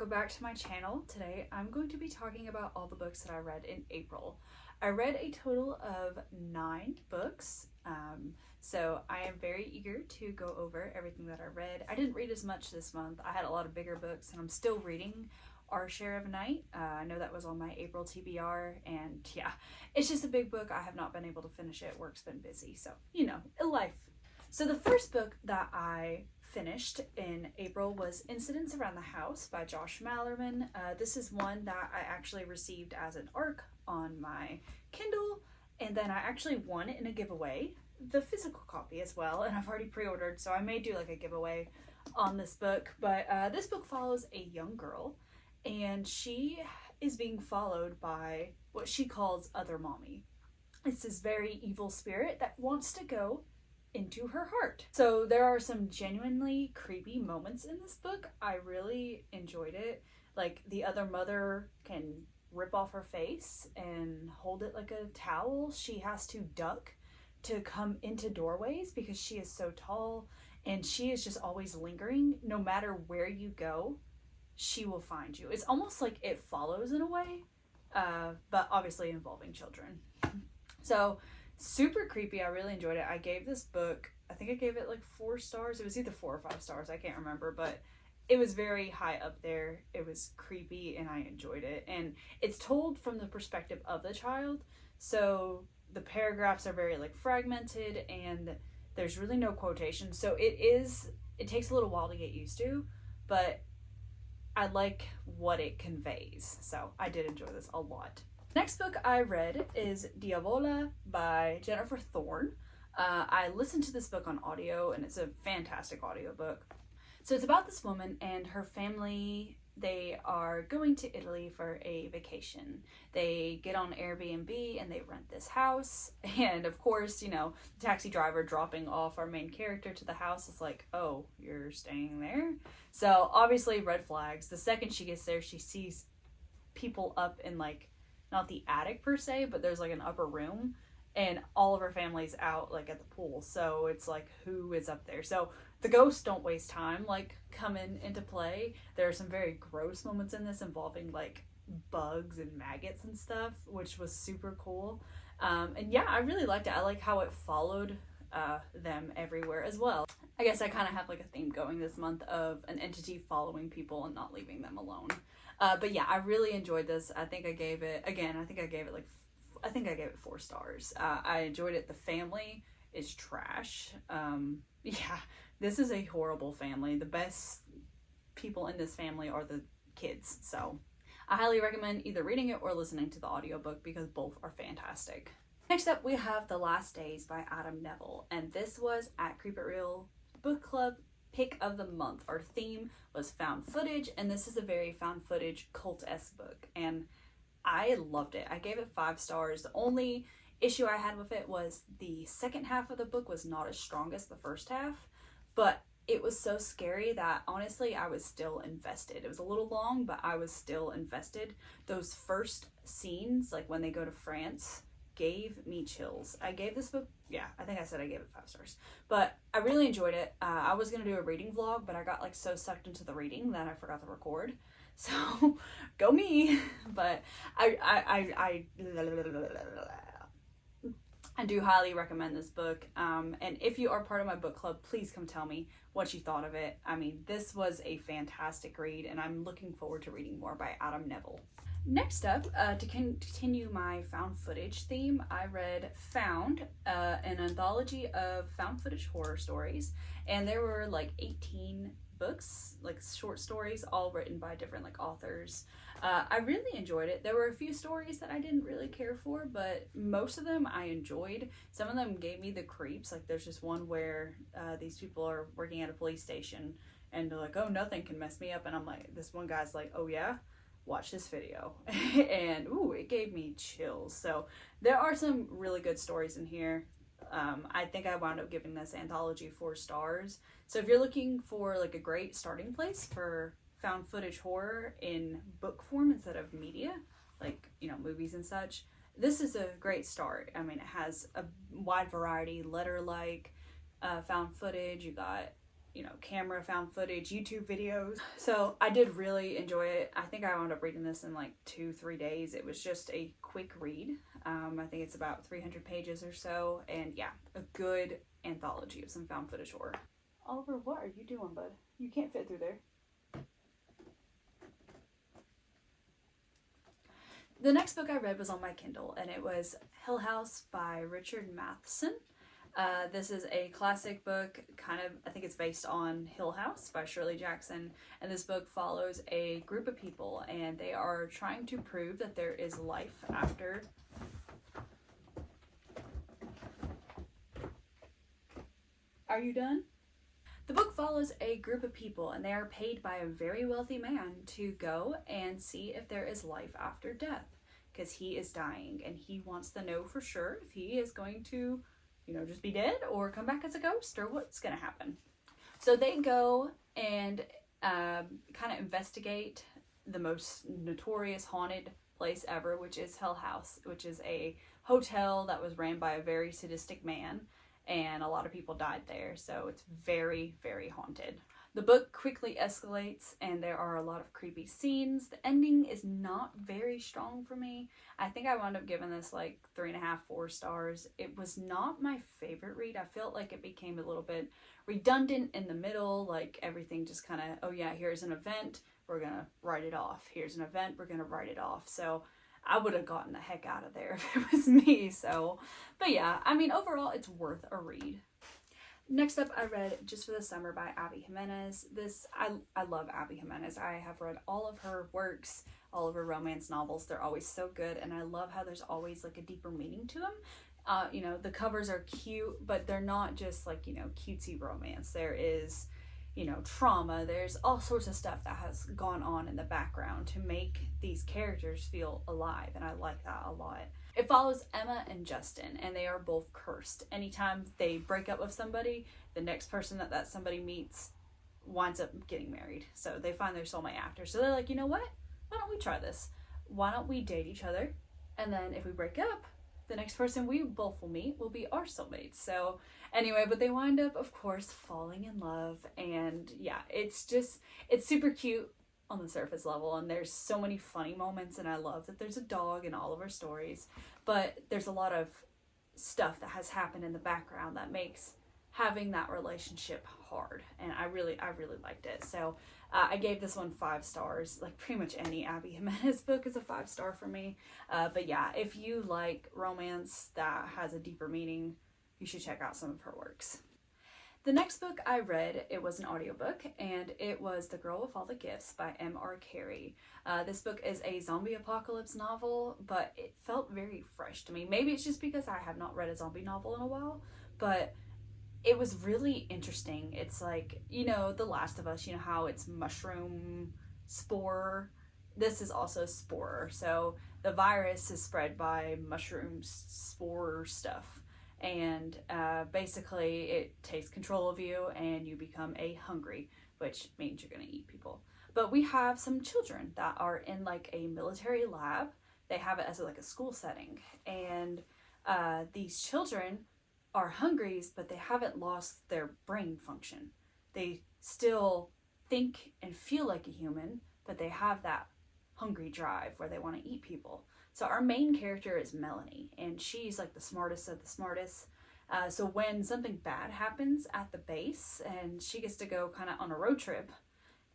welcome back to my channel. Today I'm going to be talking about all the books that I read in April. I read a total of 9 books, so I am very eager to go over everything that I read. I didn't read as much this month. I had a lot of bigger books and I'm still reading Our Share of Night. I know that was on my April TBR, and yeah, it's just a big book. I have not been able to finish it. Work's been busy, so you know, life. So the first book that I finished in April was Incidents Around the House by Josh Malerman. This is one that I actually received as an ARC on my Kindle, and then I actually won it in a giveaway, the physical copy as well, and I've already pre-ordered, so I may do like a giveaway on this book. But this book follows a young girl, and she is being followed by what she calls Other Mommy. It's this very evil spirit that wants to go into her heart. So there are some genuinely creepy moments in this book. I really enjoyed it. Like, the other mother can rip off her face and hold it like a towel. She has to duck to come into doorways because she is so tall, and she is just always lingering. No matter where you go, she will find you. It's almost like It Follows in a way, but obviously involving children. So super creepy. I really enjoyed it. I gave this book, I think I gave it like 4 stars. It was either 4 or 5 stars, I can't remember, but it was very high up there. It was creepy and I enjoyed it. And it's told from the perspective of the child, so the paragraphs are very like fragmented and there's really no quotation. So it takes a little while to get used to, but I like what it conveys. So I did enjoy this a lot. Next book I read is Diavola by Jennifer Thorne. I listened to this book on audio, and it's a fantastic audiobook. So it's about this woman and her family. They are going to Italy for a vacation. They get on Airbnb and they rent this house. And of course, you know, the taxi driver dropping off our main character to the house is like, oh, you're staying there? So obviously red flags. The second she gets there, she sees people up in like, not the attic per se, but there's like an upper room, and all of her family's out like at the pool. So it's like, who is up there? So the ghosts don't waste time like coming into play. There are some very gross moments in this involving like bugs and maggots and stuff, which was super cool. And yeah, I really liked it. I like how it followed them everywhere as well. I guess I kind of have like a theme going this month of an entity following people and not leaving them alone. But yeah, I really enjoyed this. I think I gave it 4 stars. I enjoyed it. The family is trash. Yeah, this is a horrible family. The best people in this family are the kids. So I highly recommend either reading it or listening to the audiobook because both are fantastic. Next up, we have The Last Days by Adam Neville, and this was at Creep It Real Book Club pick of the month. Our theme was found footage, and this is a very found footage cult-esque book, and I loved it. I gave it 5 stars. The only issue I had with it was the second half of the book was not as strong as the first half, but it was so scary that honestly I was still invested. It was a little long, but I was still invested. Those first scenes, like when they go to France, gave me chills. I gave this book, yeah, I think I said I gave it 5 stars, but I really enjoyed it. I was gonna do a reading vlog, but I got like so sucked into the reading that I forgot to record. So go me. But I do highly recommend this book. And if you are part of my book club, please come tell me what you thought of it. I mean, this was a fantastic read, and I'm looking forward to reading more by Adam Neville. Next up, to continue my found footage theme, I read Found, an anthology of found footage horror stories, and there were like 18 books, like short stories, all written by different like authors. I really enjoyed it. There were a few stories that I didn't really care for, but most of them I enjoyed. Some of them gave me the creeps. Like there's just one where these people are working at a police station and they're like, oh, nothing can mess me up, and I'm like, this one guy's like, oh yeah, watch this video. And ooh, it gave me chills. So there are some really good stories in here. I think I wound up giving this anthology 4 stars. So if you're looking for like a great starting place for found footage horror in book form instead of media, like, you know, movies and such, this is a great start. I mean, it has a wide variety, letter-like found footage. You got camera found footage, YouTube videos. So I did really enjoy it. I think I wound up reading this in like 2-3 days. It was just a quick read. I think it's about 300 pages or so. And yeah, a good anthology of some found footage horror. Oliver, what are you doing, bud? You can't fit through there. The next book I read was on my Kindle, and it was Hill House by Richard Matheson. This is a classic book, I think it's based on Hill House by Shirley Jackson, and this book follows a group of people, and they are trying to prove that there is life after. Are you done? The book follows a group of people, and they are paid by a very wealthy man to go and see if there is life after death, because he is dying, and he wants to know for sure if he is going to, just be dead or come back as a ghost or what's going to happen. So they go and kind of investigate the most notorious haunted place ever, which is Hill House, which is a hotel that was ran by a very sadistic man. And a lot of people died there, so it's very, very haunted. The book quickly escalates, and there are a lot of creepy scenes. The ending is not very strong for me. I think I wound up giving this like 3.5, 4 stars. It was not my favorite read. I felt like it became a little bit redundant in the middle, like everything just kind of, oh yeah, here's an event, we're gonna write it off. Here's an event, we're gonna write it off. So I would have gotten the heck out of there if it was me. So, but yeah, I mean, overall, it's worth a read. Next up, I read Just for the Summer by Abby Jimenez. I love Abby Jimenez. I have read all of her works, all of her romance novels. They're always so good, and I love how there's always like a deeper meaning to them. The covers are cute, but they're not just like, cutesy romance. There is, trauma. There's all sorts of stuff that has gone on in the background to make these characters feel alive, and I like that a lot. It follows Emma and Justin, and they are both cursed. Anytime they break up with somebody, the next person that somebody meets winds up getting married. So they find their soulmate actor. So they're like, you know what? Why don't we try this? Why don't we date each other? And then if we break up, the next person we both will meet will be our soulmates. So anyway, but they wind up, of course, falling in love. And yeah, it's super cute on the surface level, and there's so many funny moments, and I love that there's a dog in all of our stories, but there's a lot of stuff that has happened in the background that makes having that relationship hard, and I really liked it. So I gave this one 5 stars. Like pretty much any Abby Jimenez book is a 5-star for me, but yeah, if you like romance that has a deeper meaning, you should check out some of her works. The next book I read, it was an audiobook, and it was The Girl with All the Gifts by M.R. Carey. This book is a zombie apocalypse novel, but it felt very fresh to me. Maybe it's just because I have not read a zombie novel in a while, but it was really interesting. It's like, The Last of Us, how it's mushroom spore. This is also spore. So the virus is spread by mushroom spore stuff. And basically it takes control of you, and you become a hungry, which means you're going to eat people. But we have some children that are in like a military lab. They have it as like a school setting, and these children are hungries, but they haven't lost their brain function. They still think and feel like a human, but they have that hungry drive where they want to eat people. So our main character is Melanie, and she's like the smartest of the smartest. So when something bad happens at the base, and she gets to go kind of on a road trip,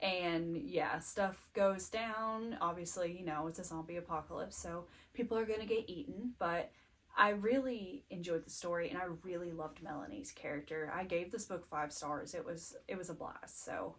and yeah, stuff goes down. Obviously, it's a zombie apocalypse, so people are going to get eaten, but I really enjoyed the story, and I really loved Melanie's character. I gave this book 5 stars. It was a blast. So,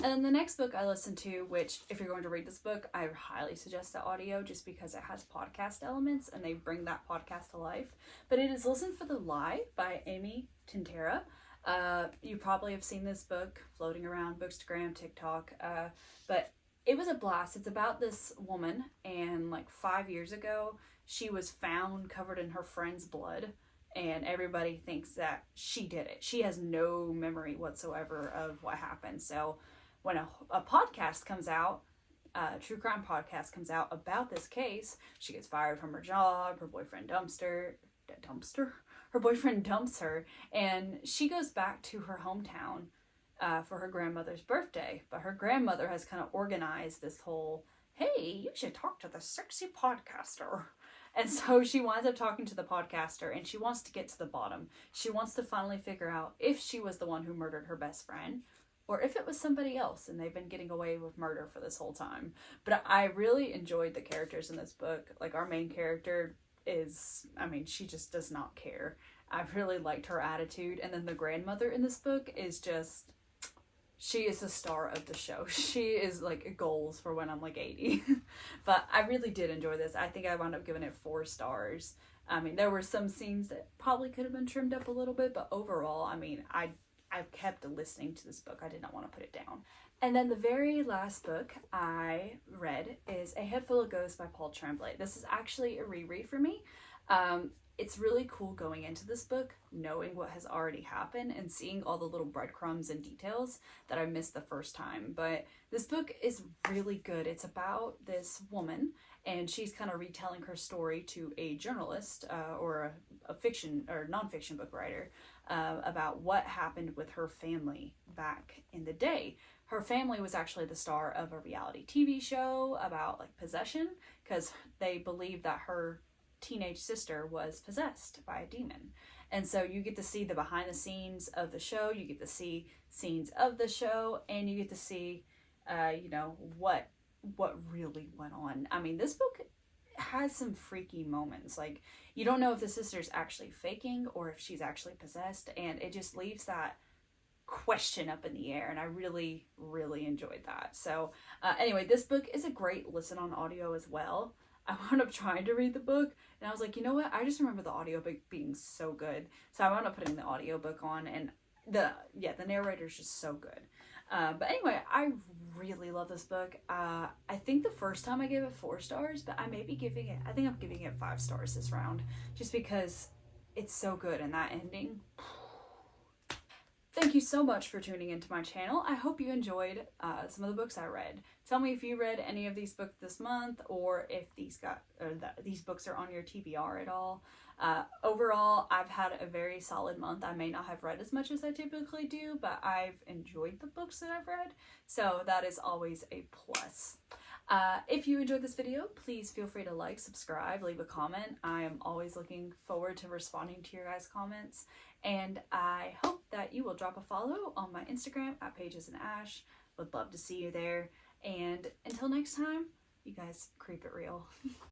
and then the next book I listened to, which if you're going to read this book, I highly suggest the audio just because it has podcast elements and they bring that podcast to life. But it is Listen for the Lie by Amy Tintera. You probably have seen this book floating around Bookstagram, TikTok, but it was a blast. It's about this woman, and like 5 years ago, she was found covered in her friend's blood, and everybody thinks that she did it. She has no memory whatsoever of what happened. So when a podcast comes out, a true crime podcast comes out about this case, she gets fired from her job, her boyfriend dumps her, and she goes back to her hometown for her grandmother's birthday. But her grandmother has kind of organized this whole, hey, you should talk to the sexy podcaster. And so she winds up talking to the podcaster, and she wants to get to the bottom. She wants to finally figure out if she was the one who murdered her best friend, or if it was somebody else and they've been getting away with murder for this whole time. But I really enjoyed the characters in this book. Like, our main character is, I mean, she just does not care. I really liked her attitude. And then the grandmother in this book is just, she is the star of the show. She is like goals for when I'm like 80. But I really did enjoy this. I think I wound up giving it 4 stars. I mean, there were some scenes that probably could have been trimmed up a little bit, but overall, I mean, I've kept listening to this book. I did not want to put it down. And then the very last book I read is A Head Full of Ghosts by Paul Tremblay. This is actually a reread for me. It's really cool going into this book, knowing what has already happened and seeing all the little breadcrumbs and details that I missed the first time. But this book is really good. It's about this woman, and she's kind of retelling her story to a journalist or a fiction or nonfiction book writer about what happened with her family back in the day. Her family was actually the star of a reality TV show about like possession, because they believed that her teenage sister was possessed by a demon. And so you get to see the behind the scenes of the show, you get to see scenes of the show, and you get to see what really went on. I mean, this book has some freaky moments. Like, you don't know if the sister's actually faking or if she's actually possessed, and it just leaves that question up in the air, and I really enjoyed that. So anyway, this book is a great listen on audio as well. I wound up trying to read the book, and I was like, you know what? I just remember the audiobook being so good. So I wound up putting the audiobook on, and the narrator is just so good. But anyway, I really love this book. I think the first time I gave it 4 stars, but I think I'm giving it 5 stars this round, just because it's so good, and that ending. Thank you so much for tuning into my channel. I hope you enjoyed some of the books I read. Tell me if you read any of these books this month, or if these books are on your TBR at all. Overall, I've had a very solid month. I may not have read as much as I typically do, but I've enjoyed the books that I've read, so that is always a plus. If you enjoyed this video, please feel free to like, subscribe, leave a comment. I am always looking forward to responding to your guys' comments, and I hope that you will drop a follow on my Instagram at pagesandash. Would love to see you there, and until next time, you guys creep it real.